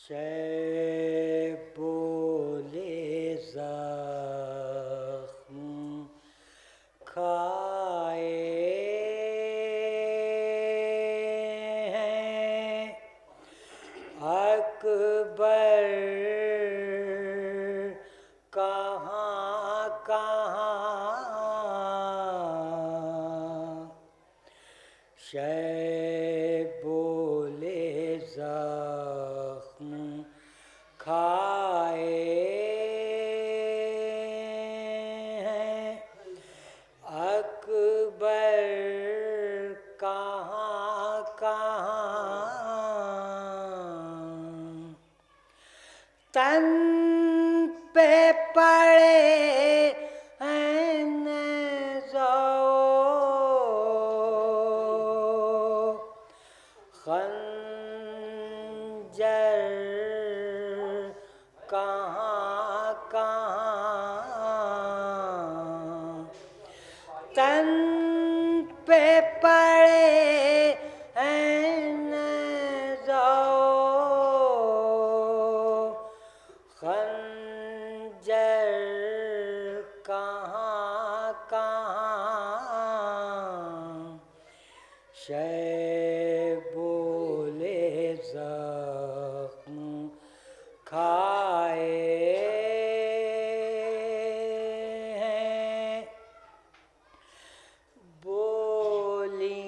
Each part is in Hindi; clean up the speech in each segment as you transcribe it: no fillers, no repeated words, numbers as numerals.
शैब बोले ज़ख्म खाए हैं अकबर कहाँ कहाँ। शैब बोले ज़ख्म खाए हैं अकबर कहाँ कहाँ। तन पे पड़े हैं नज़ो खंजर कहाँ कहाँ। तन पे पड़े हैं नज़ो खंजर कहाँ कहाँ। शैब बोले ज़ख्म खाए हैं बोली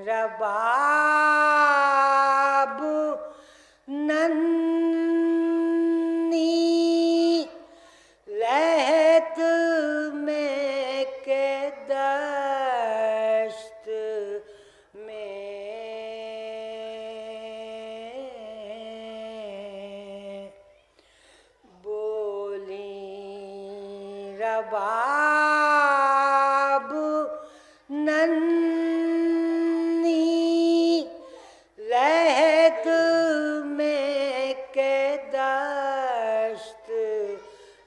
रबाब नन्ही लहद में के दश्त में। बोली रबाब नन्ही लहद में के दश्त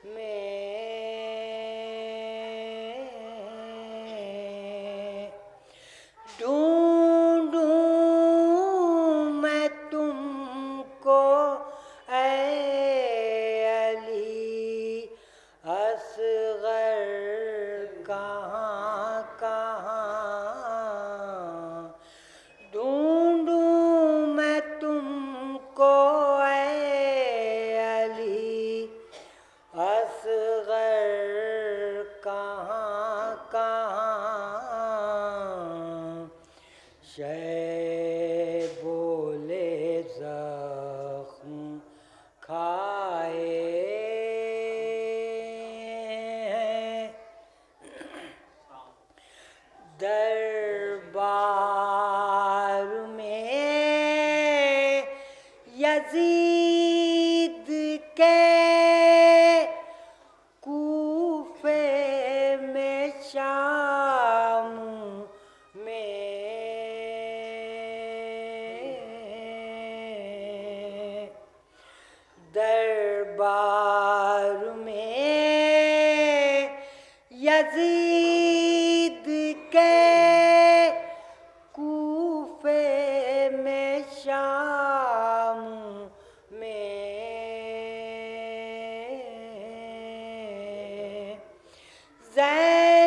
में। ढूंढूं मैं तुमको ऐ अली असगर कहाँ कहाँ। ढूंढूं मैं तुमको ऐ अली असगर कहाँ कहाँ। शैब बोले ज़ख्म खाए हैं दरबार में यजीद के कूफे में शाम में। दरबार में यजीद के कूफे में शाम में।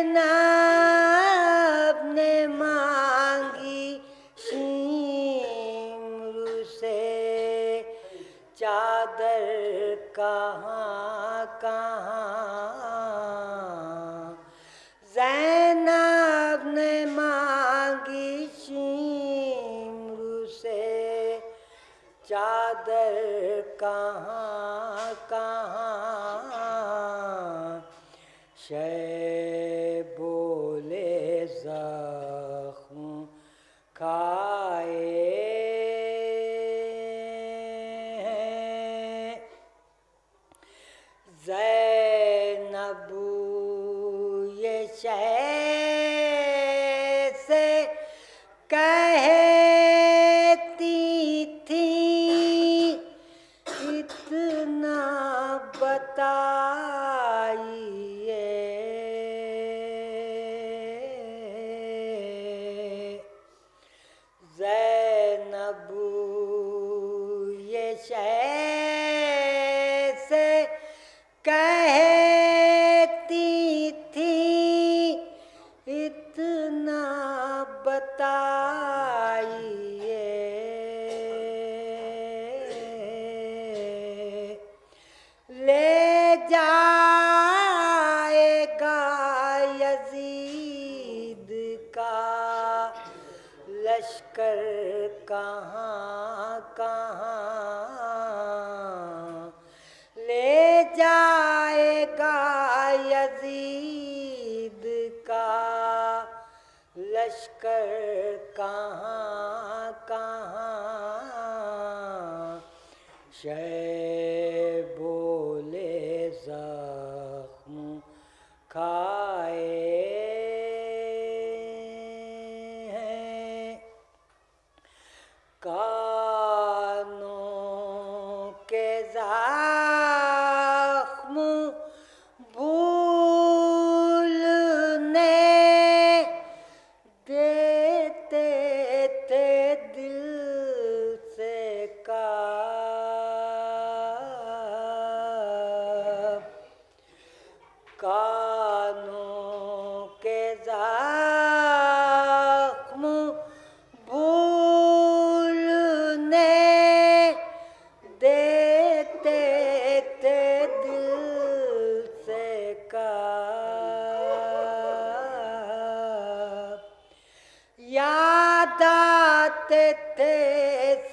ज़ैनब ने मांगी शीम्र से चादर कहाँ कहाँ। ज़ैनब ने मांगी शीम्र से चादर कहाँ कहाँ। शैब बोले ज़ख्म खाए हैं ज़ैनब ये शह से कहती थी इतना बताइए। ज़ैनब से कहती थी इतना बताइए, ले जाएगा यजीद का लश्कर कहाँ कहाँ, ले जाएगा यजीद का लश्कर कहाँ कहाँ। शह बोले ज़ख्म खाए हैं, कानों के ज़ख्म भूलने देते थे दिल से कानों के ज़ख्म भूलने देते थे दिल से याद आते थे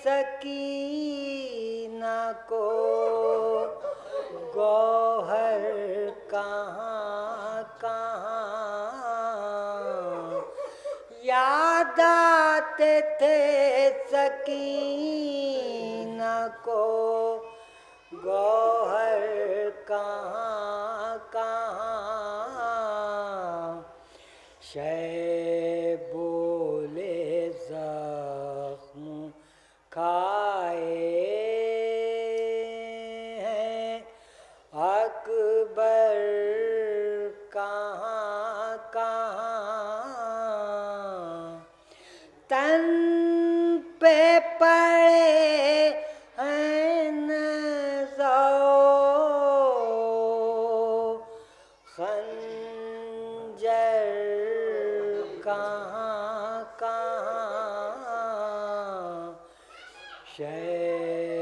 सकीना को गौहर कहाँ कहाँ, याद आते थे सकीना को गौहर कहाँ कहाँ। शह बोले ज़ख्म खाए हैं, अकबर कहाँ कहाँ। तन पे पड़े हैं नज़ो खंजर कहाँ कहाँ। शह